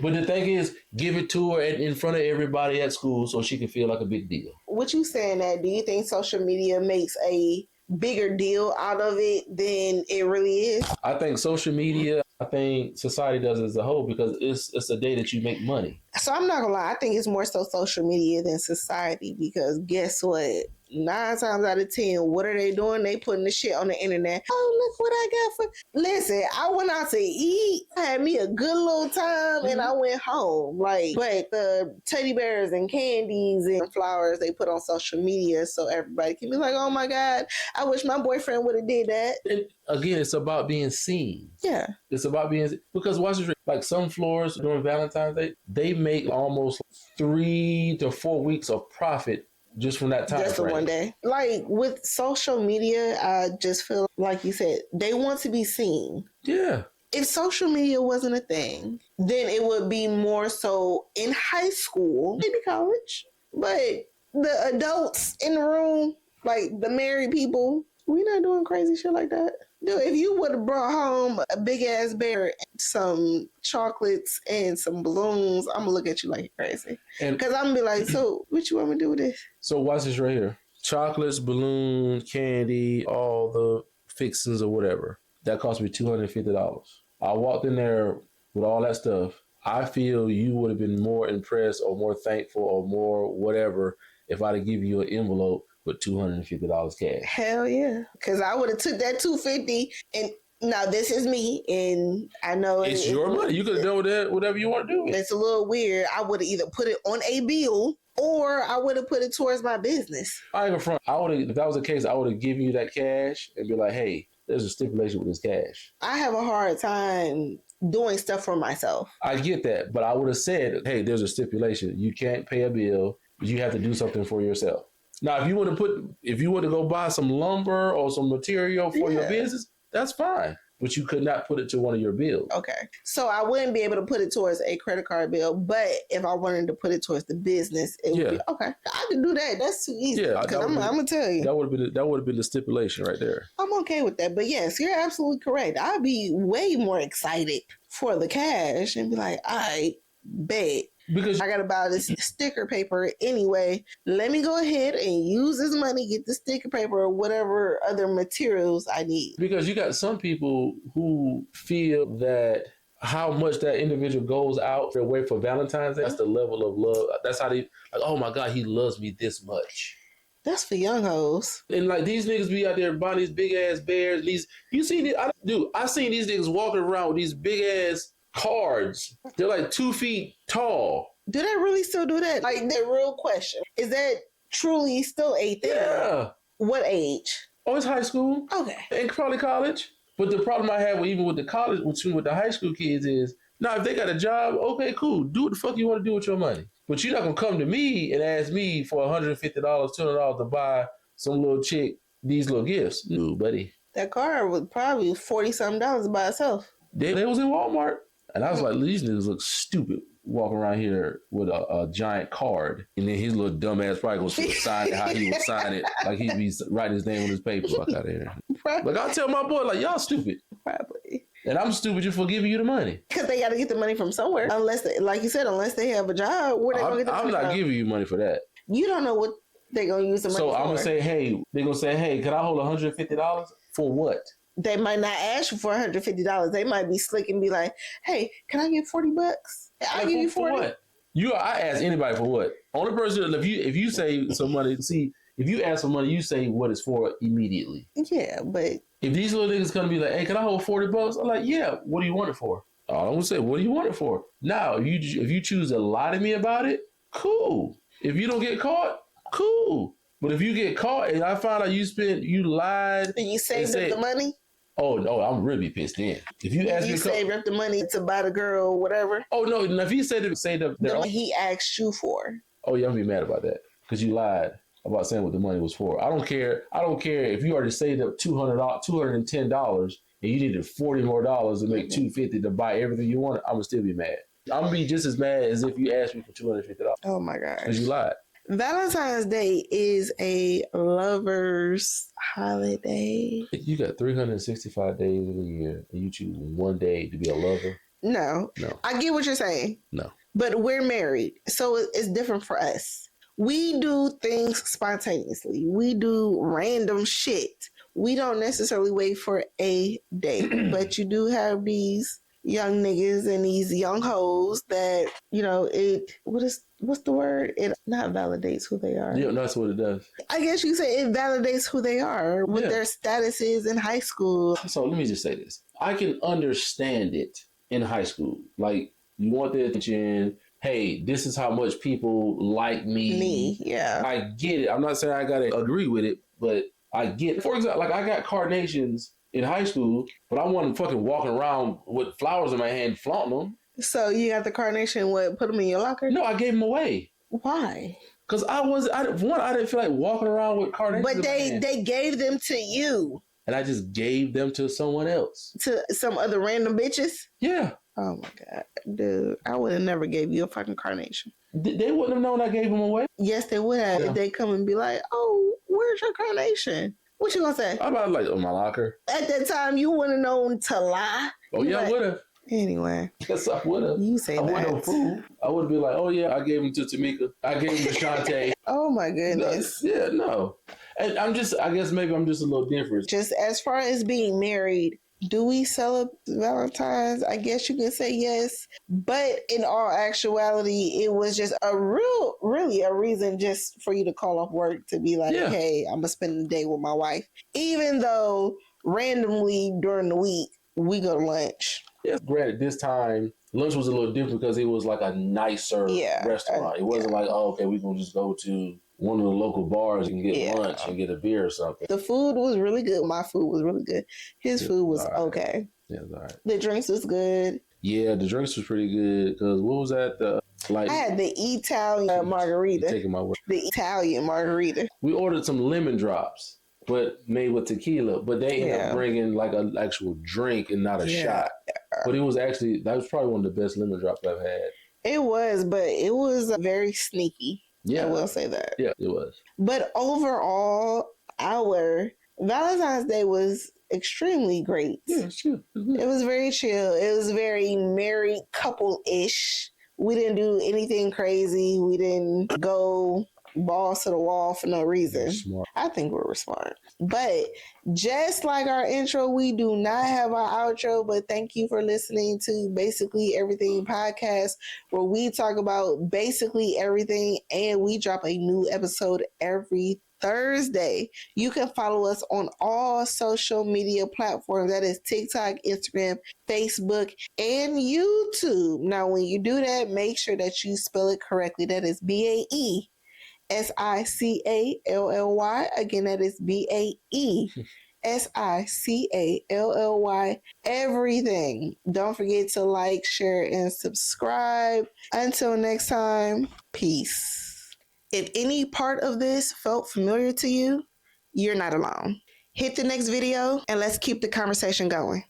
Speaker 3: But the thing is, give it to her in front of everybody at school so she can feel like a big deal.
Speaker 2: What you saying that? Do you think social media makes a bigger deal out of it than it really is?
Speaker 3: I think social media, I think society does as a whole because it's a day that you make money.
Speaker 2: So I'm not gonna lie, I think it's more so social media than society because guess what? 9 times out of 10, what are they doing? They putting the shit on the internet. Oh, look what I got for... Listen, I went out to eat. I had me a good little time and I went home. But the teddy bears and candies and flowers they put on social media so everybody can be like, oh my God, I wish my boyfriend would have did that.
Speaker 3: And again, it's about being seen.
Speaker 2: Yeah.
Speaker 3: It's about being... Because watch this, like some floors during Valentine's Day, they make almost 3 to 4 weeks of profit just from that time.
Speaker 2: Just for one day. Like with social media, I just feel like you said, they want to be seen.
Speaker 3: Yeah.
Speaker 2: If social media wasn't a thing, then it would be more so in high school, maybe college. But the adults in the room, like the married people, we not doing crazy shit like that. Dude, if you would have brought home a big ass bear, some chocolates and some balloons, I'm gonna look at you like you're crazy. Because I'm gonna be like, so what you want me to do with this?
Speaker 3: So watch this right here. Chocolates, balloons, candy, all the fixings or whatever. That cost me $250. I walked in there with all that stuff. I feel you would have been more impressed or more thankful or more whatever if I'd have given you an envelope with $250 cash.
Speaker 2: Hell yeah. Because I would have took that $250 and now this is me and I know
Speaker 3: it's your money. You could have done with that whatever you want to do.
Speaker 2: It's a little weird. I would have either put it on a bill or I would have put it towards my business.
Speaker 3: I ain't gonna front. If that was the case, I would have given you that cash and be like, hey, there's a stipulation with this cash.
Speaker 2: I have a hard time doing stuff for myself.
Speaker 3: I get that, but I would have said, hey, there's a stipulation. You can't pay a bill. You have to do something for yourself. Now, if you want to go buy some lumber or some material for your business, that's fine. But you could not put it to one of your bills.
Speaker 2: Okay. So I wouldn't be able to put it towards a credit card bill, but if I wanted to put it towards the business, it would be okay. I can do that. That's too easy. Yeah, because I'm gonna tell you.
Speaker 3: That would have been the stipulation right there.
Speaker 2: I'm okay with that. But yes, you're absolutely correct. I'd be way more excited for the cash and be like, I bet. Because I got to buy this sticker paper anyway. Let me go ahead and use this money, get the sticker paper or whatever other materials I need. Because
Speaker 3: you got some people who feel that how much that individual goes out their way for Valentine's Day, that's the level of love. That's how they, like, oh my God, he loves me this much.
Speaker 2: That's for young hoes.
Speaker 3: And like these niggas be out there buying these big ass bears. You see, I seen these niggas walking around with these big ass cards. They're like 2 feet tall.
Speaker 2: Do they really still do that? Like, the real question, is that truly still a thing?
Speaker 3: Yeah.
Speaker 2: What age?
Speaker 3: Oh, it's high school.
Speaker 2: Okay.
Speaker 3: And probably college. But the problem I have even with the college, with the high school kids is, now if they got a job, okay, cool. Do what the fuck you want to do with your money. But you're not going to come to me and ask me for $150, $200 to buy some little chick these little gifts. No, buddy.
Speaker 2: That car was probably $40-something by itself.
Speaker 3: They was in Walmart. And I was like, these niggas look stupid walking around here with a giant card. And then his little dumbass probably goes to sign it how he would sign it. Like he'd be writing his name on his paper. Fuck out of here.
Speaker 2: Probably.
Speaker 3: Like, I'll tell my boy, like, y'all stupid.
Speaker 2: Probably.
Speaker 3: And I'm stupid just for giving you the money.
Speaker 2: Because they got to get the money from somewhere. Unless, like you said, unless they have a job, where they going to get the money
Speaker 3: I'm not
Speaker 2: from?
Speaker 3: giving you money for that.
Speaker 2: You don't know what they're going to use the money for.
Speaker 3: So I'm going to say, hey, they're going to say, hey, can I hold $150? For what?
Speaker 2: They might not ask you for $150. They might be slick and be like, hey, can I get $40? I'll give you 40.
Speaker 3: For what? I ask anybody for what? Only person, if you say some money, see, if you ask for money, you say what it's for immediately.
Speaker 2: Yeah, but
Speaker 3: if these little niggas come to be like, hey, can I hold $40? I'm like, yeah, what do you want it for? I'm going to say, what do you want it for? Now, if you choose to lie to me about it, cool. If you don't get caught, cool. But if you get caught and I find out you lied.
Speaker 2: And you saved up the money?
Speaker 3: Oh, no, I'm really pissed in. If you ask me,
Speaker 2: you saved up the money to buy the girl, whatever.
Speaker 3: Oh, no, if he saved up
Speaker 2: the money he asked you for.
Speaker 3: Oh, yeah, I'm going to be mad about that because you lied about saying what the money was for. I don't care if you already saved up $210 and you needed $40 more to make $250 to buy everything you wanted. I'm going to still be mad. I'm going to be just as mad as if you asked me for $250.
Speaker 2: Oh, my gosh.
Speaker 3: Because you lied.
Speaker 2: Valentine's Day is a lover's holiday.
Speaker 3: You got 365 days of the year and you choose one day to be a lover?
Speaker 2: No. I get what you're saying.
Speaker 3: No.
Speaker 2: But we're married, so it's different for us. We do things spontaneously. We do random shit. We don't necessarily wait for a day. But you do have these young niggas and these young hoes that, what's the word? It not validates who they are.
Speaker 3: Yeah, that's what it does.
Speaker 2: I guess you say it validates who they are with their statuses in high school.
Speaker 3: So let me just say this. I can understand it in high school. Like, you want the attention. Hey, this is how much people like me.
Speaker 2: Yeah.
Speaker 3: I get it. I'm not saying I got to agree with it, but I get it. For example, like I got carnations in high school, but I wasn't fucking walking around with flowers in my hand flaunting them.
Speaker 2: So you got the carnation, put them in your locker?
Speaker 3: No, I gave them away.
Speaker 2: Why?
Speaker 3: Because I didn't feel like walking around with carnations.
Speaker 2: But they gave them to you.
Speaker 3: And I just gave them to someone else. To
Speaker 2: some other random bitches?
Speaker 3: Yeah.
Speaker 2: Oh my God, dude. I would have never gave you a fucking carnation.
Speaker 3: They wouldn't have known I gave them away?
Speaker 2: Yes, they would have. If they come and be like, oh, where's your carnation? What you gonna say?
Speaker 3: I'm about like, on my locker.
Speaker 2: At that time, you wouldn't have known to lie.
Speaker 3: Oh, yeah, I would have.
Speaker 2: Anyway.
Speaker 3: Yes, I would have.
Speaker 2: You say
Speaker 3: I
Speaker 2: that.
Speaker 3: I wouldn't have fooled. I would have been like, oh, yeah, I gave him to Tamika. I gave him to Shantae.
Speaker 2: Oh, my goodness.
Speaker 3: No. And I guess maybe I'm just a little different.
Speaker 2: Just as far as being married, do we celebrate Valentine's? I guess you could say yes. But in all actuality, it was just really a reason just for you to call off work to be like, hey, I'm going to spend the day with my wife. Even though randomly during the week, we go to lunch.
Speaker 3: Yeah, granted, this time, lunch was a little different because it was like a nicer restaurant. It wasn't like, oh, okay, we're going to just go to one of the local bars and get lunch and get a beer or something.
Speaker 2: The food was really good. My food was really good. His food was okay.
Speaker 3: Yeah, it was all right.
Speaker 2: The drinks was good.
Speaker 3: Yeah, the drinks was pretty good because what was that?
Speaker 2: I had the Italian margarita.
Speaker 3: Taking my word.
Speaker 2: The Italian margarita.
Speaker 3: We ordered some lemon drops, but made with tequila. But they ended up bringing like an actual drink and not a shot. But that was probably one of the best lemon drops I've had. It
Speaker 2: was, but it was very sneaky. Yeah, I will say that.
Speaker 3: Yeah, it was.
Speaker 2: But overall, our Valentine's Day was extremely great.
Speaker 3: Yeah, it's chill.
Speaker 2: It was very chill. It was very married couple-ish. We didn't do anything crazy. We didn't go balls to the wall for no reason.
Speaker 3: Smart.
Speaker 2: I think we were smart. But just like our intro, we do not have our outro, but thank you for listening to Basically Everything podcast, where we talk about basically everything and we drop a new episode every Thursday. You can follow us on all social media platforms. That is TikTok, Instagram, Facebook, and YouTube. Now, when you do that, make sure that you spell it correctly. That is Baesically. Again, that is Bae. Sically everything. Don't forget to like, share, and subscribe. Until next time, peace. If any part of this felt familiar to you, you're not alone. Hit the next video and let's keep the conversation going.